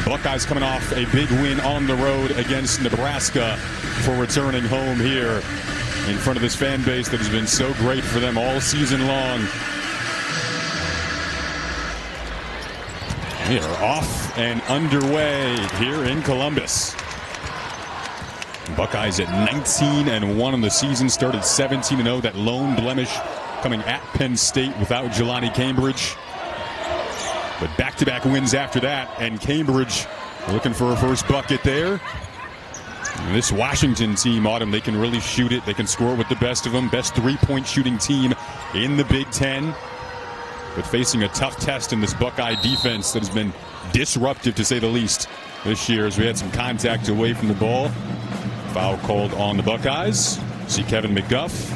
Buckeyes coming off a big win on the road against Nebraska for returning home here in front of this fan base that has been so great for them all season long. We are off and underway here in Columbus. Buckeyes at 19-1 on the season, started 17-0. That lone blemish coming at Penn State without Jaloni Cambridge. But back-to-back wins after that, and Cambridge looking for a first bucket there. And this Washington team, Autumn, they can really shoot it. They can score with the best of them. Best three-point shooting team in the Big Ten. But facing a tough test in this Buckeye defense that has been disruptive, to say the least, this year, as we had some contact away from the ball. Foul called on the Buckeyes. See Kevin McGuff.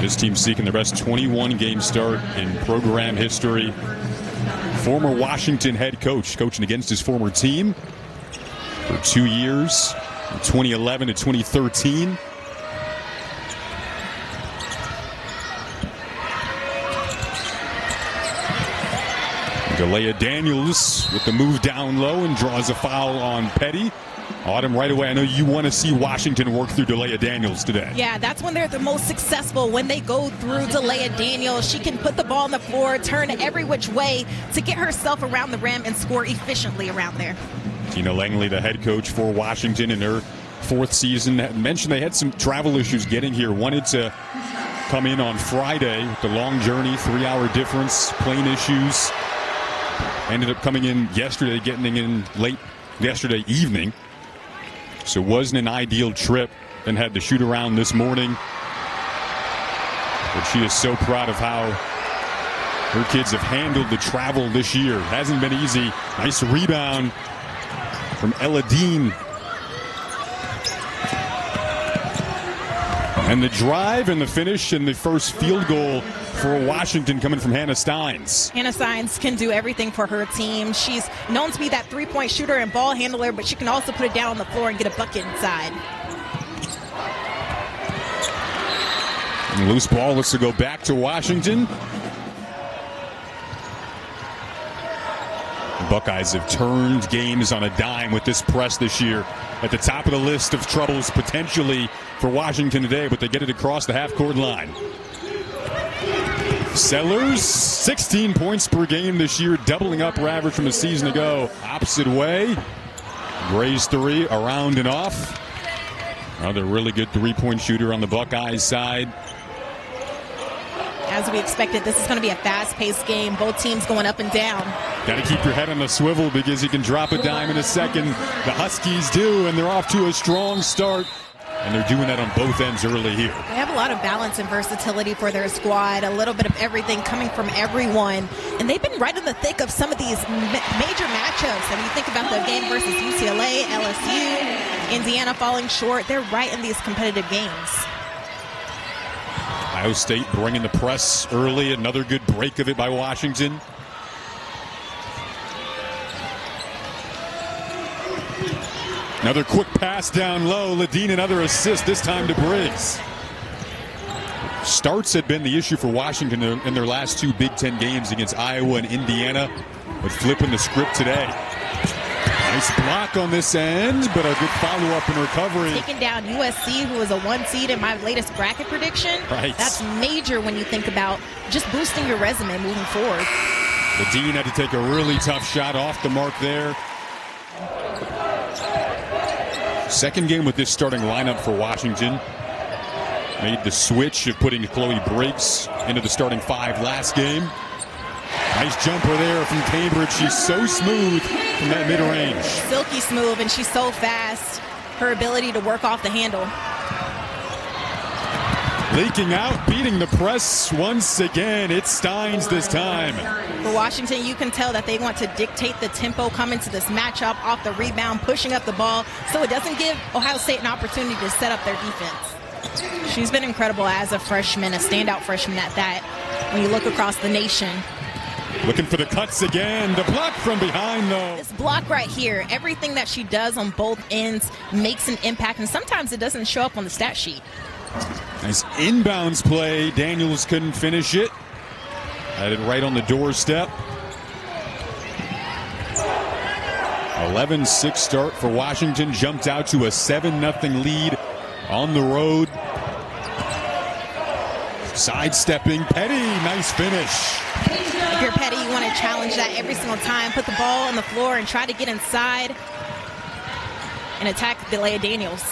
His team seeking their best 21-game start in program history. Former Washington head coach, coaching against his former team for 2 years, from 2011 to 2013. Delia Daniels with the move down low and draws a foul on Petty. Autumn, right away, I know you want to see Washington work through Delia Daniels today. Yeah, that's when they're the most successful, when they go through Delia Daniels. She can put the ball on the floor, turn every which way to get herself around the rim and score efficiently around there. Tina Langley, the head coach for Washington in her fourth season, mentioned they had some travel issues getting here. Wanted to come in on Friday with the long journey, 3-hour difference, plane issues. Ended up coming in yesterday, getting in late yesterday evening. So it wasn't an ideal trip, and had to shoot around this morning. But she is so proud of how her kids have handled the travel this year. Hasn't been easy. Nice rebound from Ella Dean. And the drive and the finish and the first field goal for Washington coming from Hannah Steins. Hannah Steins can do everything for her team. She's known to be that three-point shooter and ball handler, but she can also put it down on the floor and get a bucket inside. And loose ball looks to go back to Washington. The Buckeyes have turned games on a dime with this press this year. At the top of the list of troubles potentially for Washington today, but they get it across the half-court line. Sellers, 16 points per game this year, doubling up her average from a season ago. Opposite way. Gray's three, around and off. Another really good three-point shooter on the Buckeyes side. As we expected, this is going to be a fast-paced game. Both teams going up and down. Got to keep your head on the swivel because you can drop a dime in a second. The Huskies do, and they're off to a strong start. And they're doing that on both ends early here. They have a lot of balance and versatility for their squad, a little bit of everything coming from everyone. And they've been right in the thick of some of these major matchups. And you think about the game versus UCLA, LSU, Indiana falling short. They're right in these competitive games. Ohio State bringing the press early. Another good break of it by Washington. Another quick pass down low. Ladine, another assist, this time to Briggs. Starts had been the issue for Washington in their last two Big Ten games against Iowa and Indiana, but flipping the script today. Nice block on this end, but a good follow-up and recovery. Taking down USC, who was a 1 seed in my latest bracket prediction. Right. That's major when you think about just boosting your resume moving forward. Ladine had to take a really tough shot off the mark there. Second game with this starting lineup for Washington. Made the switch of putting Chloe Briggs into the starting five last game. Nice jumper there from Cambridge. She's so smooth from that mid-range. Silky smooth, and she's so fast. Her ability to work off the handle. Leaking out, beating the press once again. It's Steins this time. For Washington, you can tell that they want to dictate the tempo coming to this matchup off the rebound, pushing up the ball, so it doesn't give Ohio State an opportunity to set up their defense. She's been incredible as a freshman, a standout freshman at that, when you look across the nation. Looking for the cuts again. The block from behind, though. This block right here, everything that she does on both ends makes an impact, and sometimes it doesn't show up on the stat sheet. Nice inbounds play. Daniels couldn't finish it. Had it right on the doorstep. 11-6 start for Washington. Jumped out to a 7-0 lead on the road. Sidestepping Petty. Nice finish. If you're Petty, you want to challenge that every single time. Put the ball on the floor and try to get inside and attack Jaloni Daniels.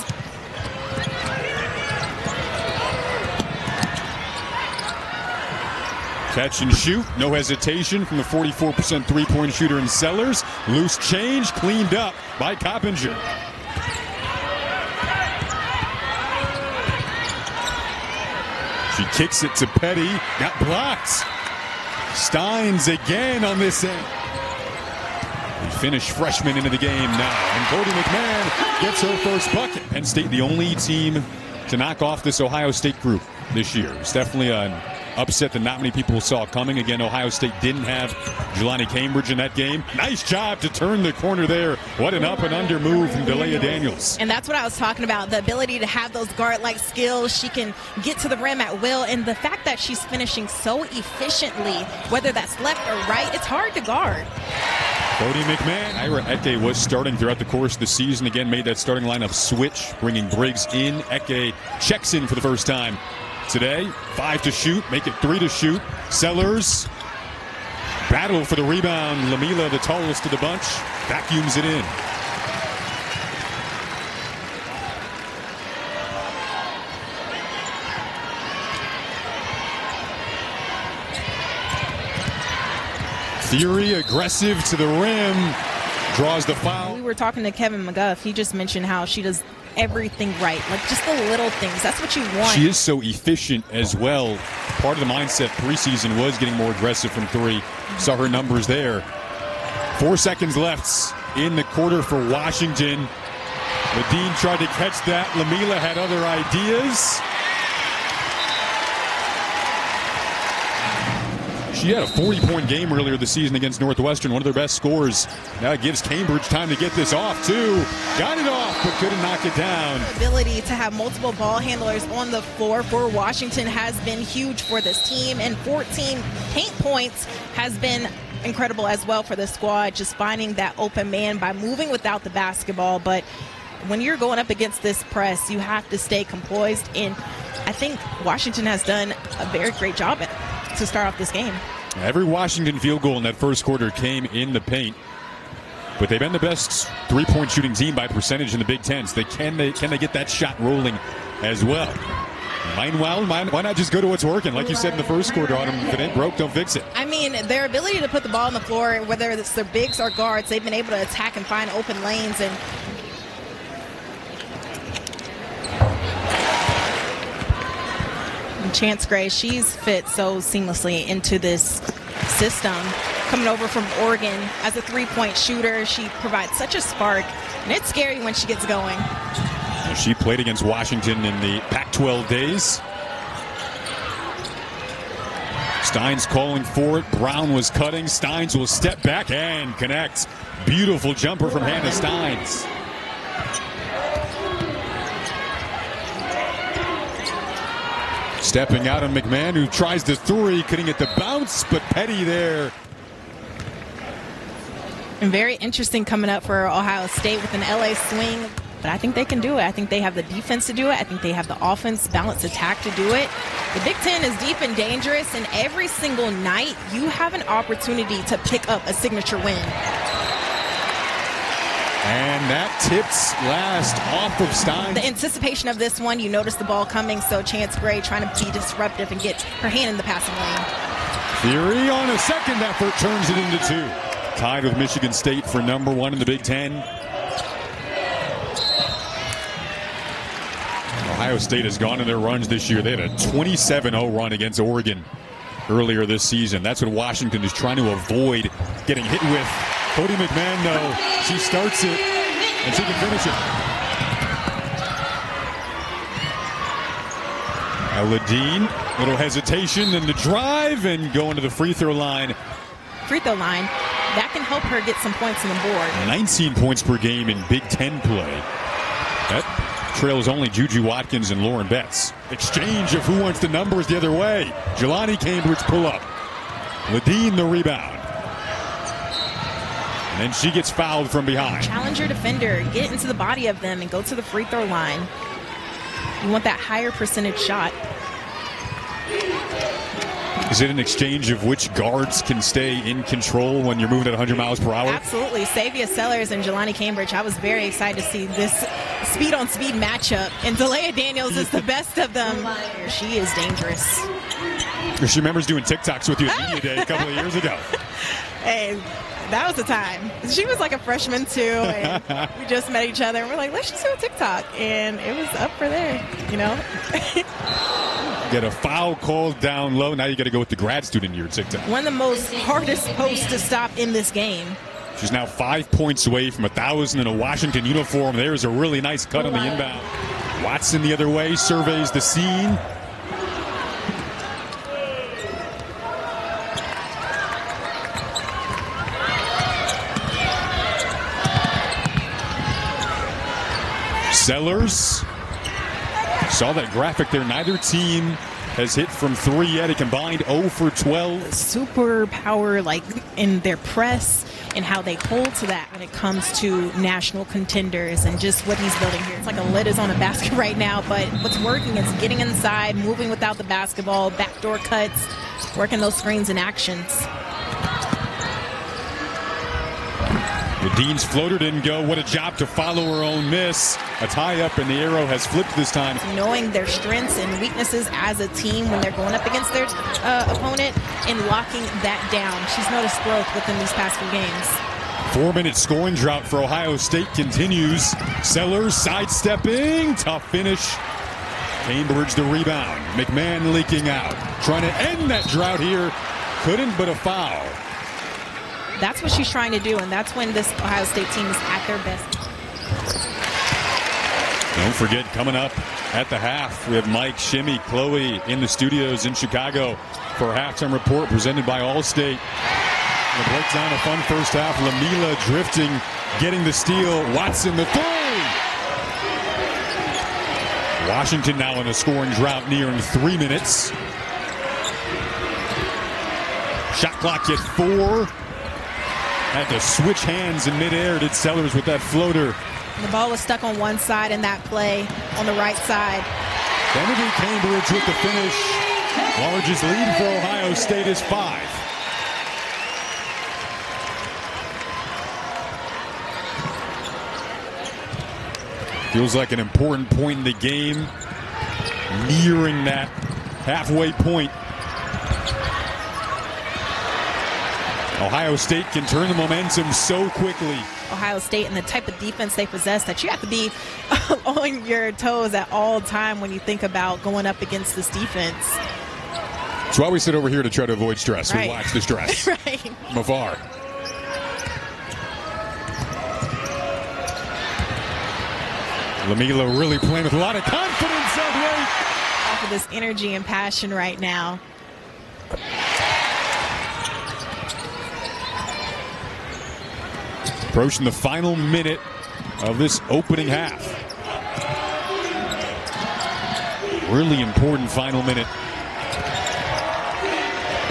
Catch and shoot, no hesitation from the 44% three-point shooter in Sellers. Loose change, cleaned up by Coppinger. She kicks it to Petty, got blocked. Steins again on this end. The Finnish freshman into the game now, and Cotie McMahon gets her first bucket. Penn State, the only team to knock off this Ohio State group this year. It's definitely an upset that not many people saw coming. Again, Ohio State didn't have Jaloni Cambridge in that game. Nice job to turn the corner there. What an up and under move from Jaloni Daniels. And that's what I was talking about, the ability to have those guard-like skills. She can get to the rim at will, and the fact that she's finishing so efficiently, whether that's left or right, it's hard to guard. Cotie McMahon. Ira Eke was starting throughout the course of the season. Again, made that starting lineup switch, bringing Briggs in. Eke checks in for the first time today. 5 to shoot, make it 3 to shoot. Sellers, battle for the rebound. Lamila, the tallest of the bunch, vacuums it in. Theory aggressive to the rim, draws the foul. We were talking to Kevin McGuff. He just mentioned how she does everything right, like just the little things. That's what you want. She is so efficient as well. Part of the mindset preseason was getting more aggressive from three. Saw her numbers there. 4 seconds left in the quarter for Washington. Ladine tried to catch that. Lamila had other ideas. She had a 40-point game earlier this season against Northwestern, one of their best scores. Now it gives Cambridge time to get this off, too. Got it off, but couldn't knock it down. The ability to have multiple ball handlers on the floor for Washington has been huge for this team, and 14 paint points has been incredible as well for the squad, just finding that open man by moving without the basketball. But when you're going up against this press, you have to stay composed, and I think Washington has done a very great job to start off this game. Every Washington field goal in that first quarter came in the paint, but they've been the best three-point shooting team by percentage in the Big Ten. So can they get that shot rolling as well? Why not just go to what's working? Like you said in the first quarter, Autumn, if it ain't broke, don't fix it. I mean, their ability to put the ball on the floor, whether it's their bigs or guards, they've been able to attack and find open lanes. And Chance Gray, she's fit so seamlessly into this system. Coming over from Oregon as a three-point shooter, she provides such a spark, and it's scary when she gets going. She played against Washington in the Pac-12 days. Steins calling for it. Brown was cutting. Steins will step back and connect. Beautiful jumper from Hannah Steins. Stepping out on McMahon, who tries the three, couldn't get the bounce, but Petty there. And very interesting coming up for Ohio State with an LA swing, but I think they can do it. I think they have the defense to do it. I think they have the offense, balanced attack to do it. The Big Ten is deep and dangerous, and every single night you have an opportunity to pick up a signature win. And that tips last off of Stein. The anticipation of this one, you notice the ball coming, so Chance Gray trying to be disruptive and get her hand in the passing lane. Theory on a second effort turns it into 2. Tied with Michigan State for number 1 in the Big Ten. Ohio State has gone in their runs this year. They had a 27-0 run against Oregon earlier this season. That's what Washington is trying to avoid getting hit with. Cotie McMahon, though, she starts it, and she can finish it. Ladine, little hesitation, then the drive, and going to the free throw line. That can help her get some points on the board. 19 points per game in Big Ten play. That trails only Juju Watkins and Lauren Betts. Exchange of who wants the numbers the other way. Jaloni Cambridge pull up. Ladine the rebound. And then she gets fouled from behind. Challenge your defender, get into the body of them, and go to the free throw line. You want that higher percentage shot. Is it an exchange of which guards can stay in control when you're moving at 100 miles per hour? Absolutely. Savia Sellers and Jaloni Cambridge. I was very excited to see this speed-on-speed matchup. And Delia Daniels is the best of them. She is dangerous. She remembers doing TikToks with you at Media Day a couple of years ago. Hey, that was the time. She was like a freshman, too. And we just met each other. And we're like, let's just do a TikTok. And it was up for there, you know? Get a foul called down low. Now you got to go with the grad student in your TikTok. One of the most hardest posts to stop in this game. She's now 5 points away from 1,000 in a Washington uniform. There's a really nice cut on the inbound. Watson the other way, surveys the scene. Sellers. Saw that graphic there. Neither team has hit from 3 yet. A combined 0 for 12. Super power, like in their press and how they hold to that when it comes to national contenders and just what he's building here. It's like a lid is on a basket right now, but what's working is getting inside, moving without the basketball, backdoor cuts, working those screens and actions. The Dean's floater didn't go. What a job to follow her own miss. A tie-up, and the arrow has flipped this time. Knowing their strengths and weaknesses as a team when they're going up against their opponent and locking that down. She's noticed growth within these past few games. 4-minute scoring drought for Ohio State continues. Sellers sidestepping. Tough finish. Cambridge the rebound. McMahon leaking out. Trying to end that drought here. Couldn't, but a foul. That's what she's trying to do, and that's when this Ohio State team is at their best. Don't forget, coming up at the half, we have Mike, Shimmy, Chloe in the studios in Chicago for a halftime report presented by Allstate. It breaks down a fun first half. Lamila drifting, getting the steal. Watson the three. Washington now in a scoring drought nearing 3 minutes. Shot clock at 4. Had to switch hands in midair, did Sellers with that floater. The ball was stuck on one side in that play on the right side. Kennedy Cambridge with the finish. Largest lead for Ohio State is 5. Feels like an important point in the game. Nearing that halfway point. Ohio State can turn the momentum so quickly. Ohio State and the type of defense they possess that you have to be on your toes at all time when you think about going up against this defense. That's why we sit over here to try to avoid stress. Right. We watch the stress right. from afar. Lamila really playing with a lot of confidence that way. Off of this energy and passion right now. Approaching the final minute of this opening half. Really important final minute.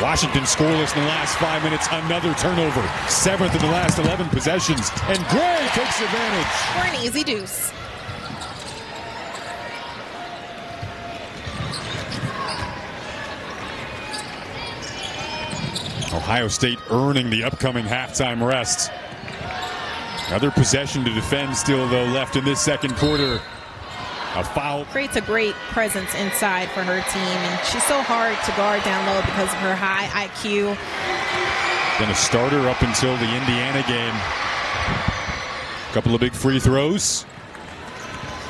Washington scoreless in the last 5 minutes. Another turnover. 7th in the last 11 possessions. And Gray takes advantage. For an easy deuce. Ohio State earning the upcoming halftime rest. Another possession to defend still, though, left in this second quarter. A foul. Creates a great presence inside for her team, and she's so hard to guard down low because of her high IQ. Been a starter up until the Indiana game. A couple of big free throws.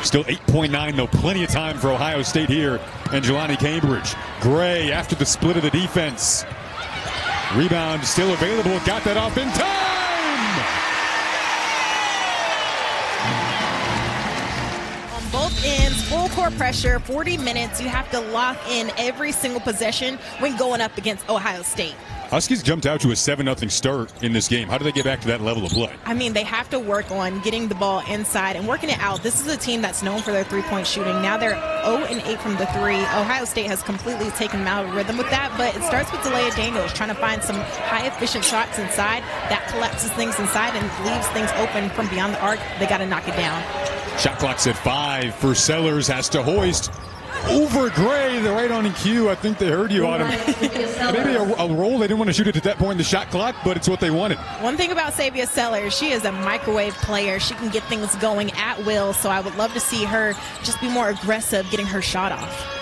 Still 8.9, though. Plenty of time for Ohio State here. And Jaloni Cambridge. Gray after the split of the defense. Rebound still available. Got that off in time. Both ends, full court pressure, 40 minutes. You have to lock in every single possession when going up against Ohio State. Huskies jumped out to a 7-0 start in this game. How do they get back to that level of play? I mean, they have to work on getting the ball inside and working it out. This is a team that's known for their three-point shooting. Now they're 0-8 from the three. Ohio State has completely taken them out of rhythm with that, but it starts with Jaloni Daniels trying to find some high-efficient shots inside. That collapses things inside and leaves things open from beyond the arc. They got to knock it down. Shot clock's at 5 for Sellers. Has to hoist over Gray. They're right on cue. I think they heard you on him. Maybe a roll. They didn't want to shoot it at that point in the shot clock, but it's what they wanted. One thing about Savia Sellers, she is a microwave player. She can get things going at will, so I would love to see her just be more aggressive getting her shot off.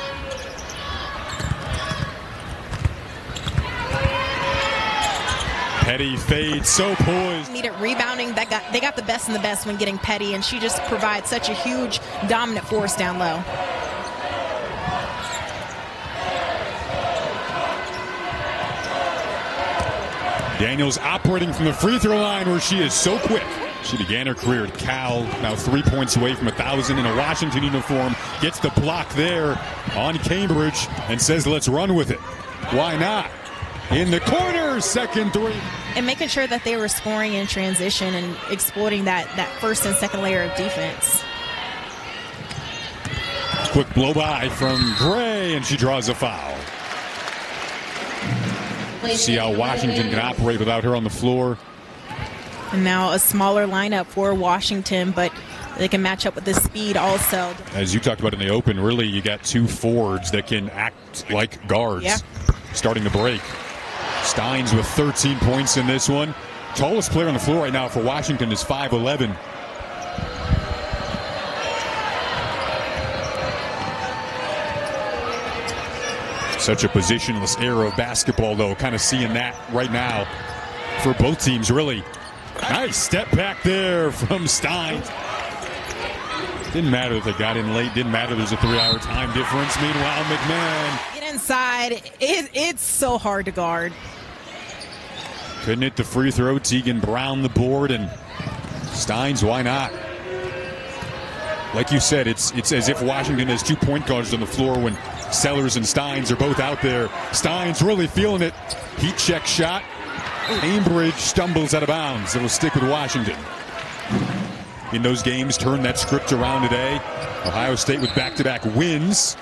Petty fades, so poised. Needed rebounding. They got the best in the best when getting Petty, and she just provides such a huge dominant force down low. Daniels operating from the free throw line where she is so quick. She began her career at Cal, now 3 points away from 1,000 in a Washington uniform. Gets the block there on Cambridge and says, let's run with it. Why not? In the corner, second three. And making sure that they were scoring in transition and exploiting that first and second layer of defense. Quick blow by from Gray, and she draws a foul. See how Washington can operate without her on the floor. And now a smaller lineup for Washington, but they can match up with the speed also. As you talked about in the open, really you got two forwards that can act like guards starting the break. Steins with 13 points in this one. Tallest player on the floor right now for Washington is 5'11". Such a positionless era of basketball, though. Kind of seeing that right now for both teams, really. Nice step back there from Steins. Didn't matter that they got in late. Didn't matter there's a 3-hour time difference. Meanwhile, McMahon. Get inside. It's so hard to guard. Couldn't hit the free throw. Tegan Brown the board, and Steins, why not? Like you said, it's as if Washington has 2 point guards on the floor when Sellers and Steins are both out there. Steins really feeling it. Heat check shot. Cambridge stumbles out of bounds. It'll stick with Washington. In those games, turn that script around today. Ohio State with back-to-back wins.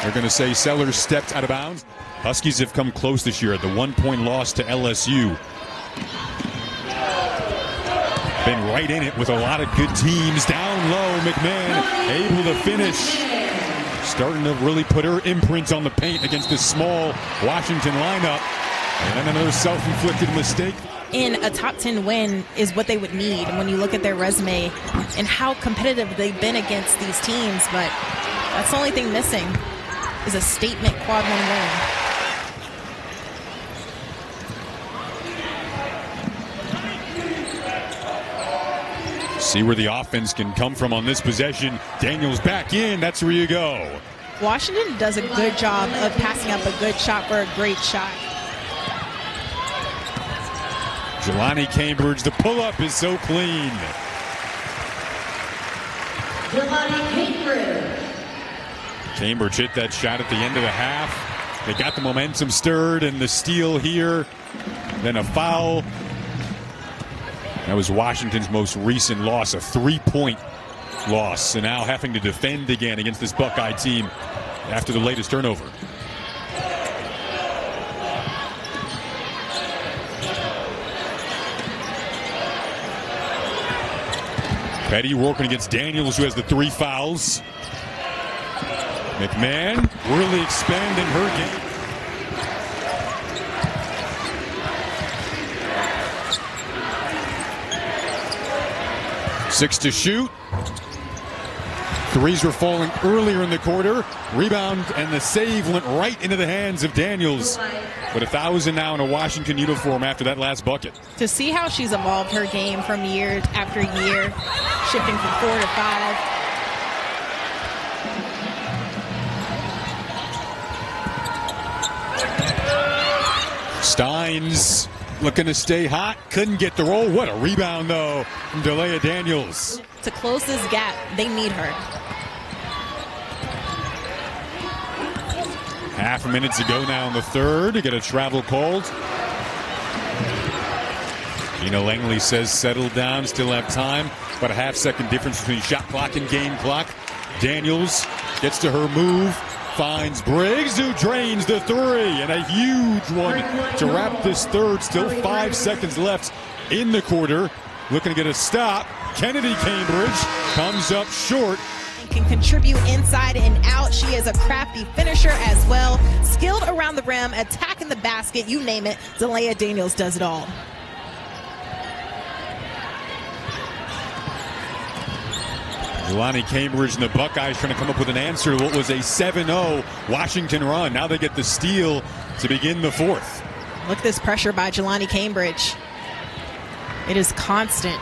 They're going to say Sellers stepped out of bounds. Huskies have come close this year at the 1-point loss to LSU. Been right in it with a lot of good teams. Down low, McMahon able to finish. Starting to really put her imprint on the paint against this small Washington lineup. And then another self-inflicted mistake. In a top 10 win is what they would need when you look at their resume and how competitive they've been against these teams. But that's the only thing missing is a statement quad 1 win. See where the offense can come from on this possession. Daniels back in. That's where you go. Washington does a good job of passing up a good shot for a great shot. Jaloni Cambridge, the pull-up is so clean. Jaloni Cambridge. Cambridge hit that shot at the end of the half. They got the momentum stirred, and the steal here. Then a foul. That was Washington's most recent loss, a 3-point loss. And now having to defend again against this Buckeye team after the latest turnover. Petty working against Daniels, who has the 3 fouls. McMahon really expanding her game. Six to shoot. Threes were falling earlier in the quarter. Rebound and the save went right into the hands of Daniels. But 1,000 now in a Washington uniform after that last bucket. To see how she's evolved her game from year after year, shifting from 4 to 5. Steins looking to stay hot. Couldn't get the roll. What a rebound, though, from Jaloni Daniels. To close this gap, they need her. Half a minute to go now in the third to get a travel called. Gina Langley says settle down, still have time. About a half-second difference between shot clock and game clock. Daniels gets to her move, finds Briggs, who drains the three, and a huge one to wrap this third. Still 5 seconds left in the quarter. Looking to get a stop. Kennedy Cambridge comes up short. Can contribute inside and out. She is a crafty finisher as well. Skilled around the rim, attacking the basket, you name it. Zalea Daniels does it all. Jaloni Cambridge and the Buckeyes trying to come up with an answer to what was a 7-0 Washington run. Now they get the steal to begin the fourth. Look at this pressure by Jaloni Cambridge. It is constant.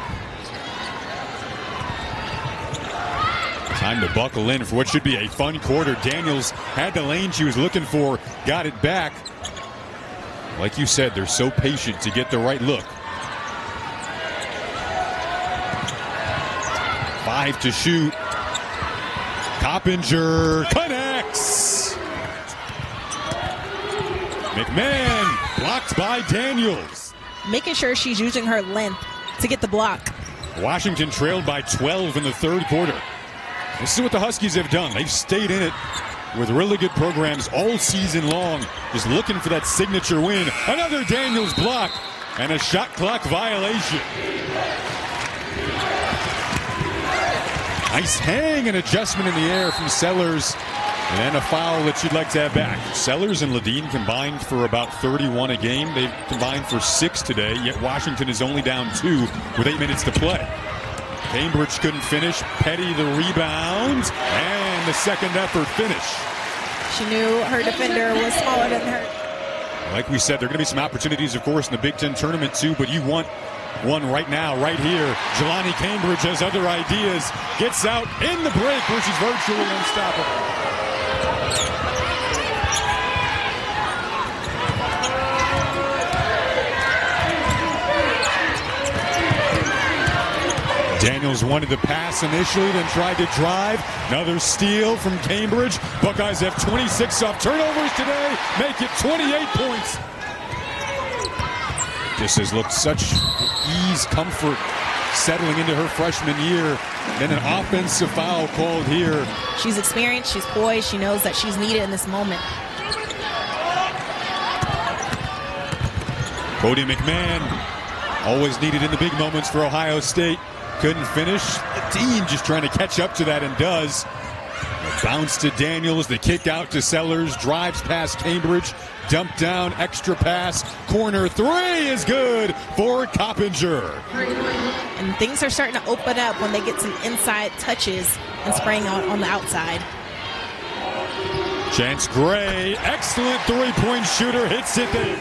Time to buckle in for what should be a fun quarter. Daniels had the lane she was looking for, got it back. Like you said, they're so patient to get the right look. 5 to shoot. Coppinger connects. McMahon blocked by Daniels. Making sure she's using her length to get the block. Washington trailed by 12 in the third quarter. This is what the Huskies have done. They've stayed in it with really good programs all season long, just looking for that signature win. Another Daniels block and a shot clock violation. Nice hang and adjustment in the air from Sellers, and a foul that you'd like to have back. Sellers and Ledeen combined for about 31 a game. They've combined for 6 today, yet Washington is only down 2 with 8 minutes to play. Cambridge couldn't finish. Petty the rebound, and the second effort finish. She knew her defender was smaller than her. Like we said, there are going to be some opportunities, of course, in the Big Ten tournament too, but you want one right now, right here. Jaloni Cambridge has other ideas. Gets out in the break where she's virtually unstoppable. Daniels wanted the pass initially, then tried to drive. Another steal from Cambridge. Buckeyes have 26 off turnovers today, make it 28 points. This has looked such ease, comfort, settling into her freshman year. Then an offensive foul called here. She's experienced, she's poised, she knows that she's needed in this moment. Cotie McMahon, always needed in the big moments for Ohio State. Couldn't finish. The team just trying to catch up to that and does. The bounce to Daniels, the kick out to Sellers, drives past Cambridge, dump down, extra pass, corner three is good for Coppinger. And things are starting to open up when they get some inside touches and spraying out on the outside. Chance Gray, excellent three-point shooter, hits it there.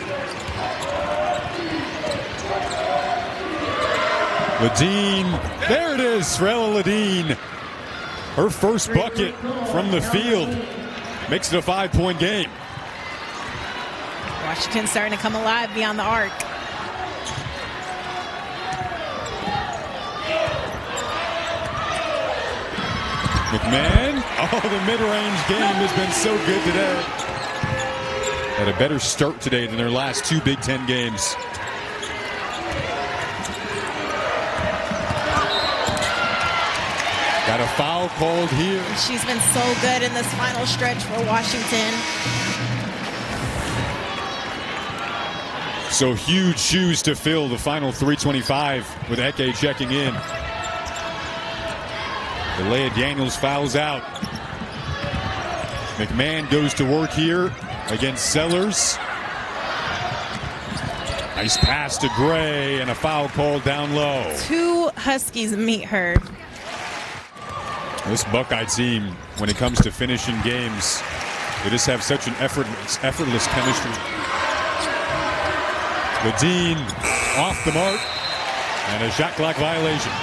Ledeen, there it is for Ella Ledeen. Her first bucket from the field makes it a 5-point game. Washington starting to come alive beyond the arc. McMahon, oh, the mid-range game has been so good today. Had a better start today than their last 2 Big Ten games. Got a foul called here. She's been so good in this final stretch for Washington. So huge shoes to fill, the final 3:25 with Eke checking in. Zalea Daniels fouls out. McMahon goes to work here against Sellers. Nice pass to Gray and a foul called down low. 2 Huskies meet her. This Buckeye team, when it comes to finishing games, they just have such an effortless chemistry. Ledeen off the mark and a shot clock violation.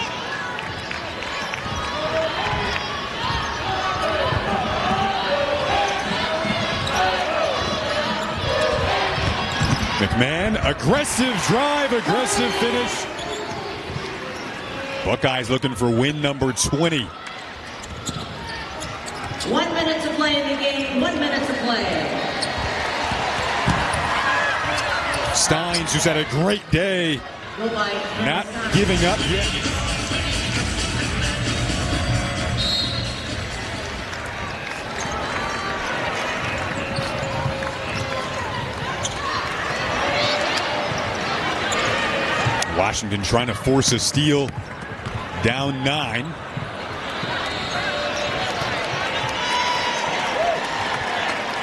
McMahon, aggressive drive, aggressive finish. Buckeyes looking for win number 20. 1 minute to play in the game. 1 minute to play. Steins, who's had a great day, not giving up yet. Washington trying to force a steal, down 9.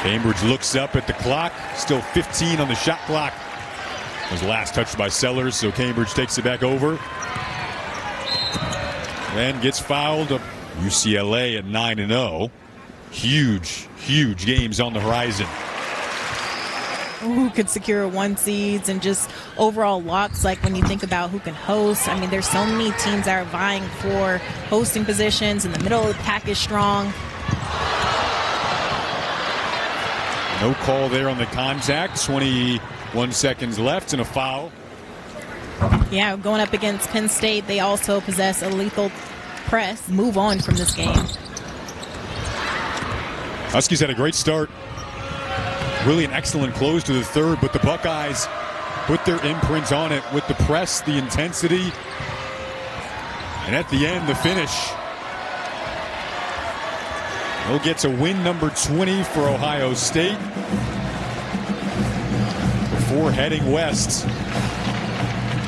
Cambridge looks up at the clock, still 15 on the shot clock. Was last touched by Sellers, so Cambridge takes it back over. Then gets fouled. UCLA at 9-0. Huge, huge games on the horizon. Who could secure 1 seeds and just overall locks, like when you think about who can host. I mean, there's so many teams that are vying for hosting positions, and the middle of the pack is strong. No call there on the contact. 21 seconds left and a foul. Yeah, going up against Penn State, they also possess a lethal press. Move on from this game. Huskies had a great start. Really an excellent close to the third, but the Buckeyes put their imprint on it with the press, the intensity, and at the end, the finish. They'll get to win number 20 for Ohio State before heading west.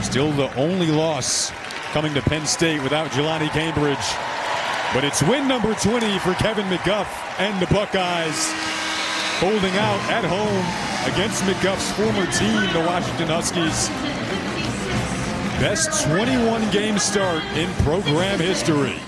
Still the only loss coming to Penn State without Jaloni Cambridge. But it's win number 20 for Kevin McGuff and the Buckeyes, holding out at home against McGuff's former team, the Washington Huskies. Best 21-game start in program history.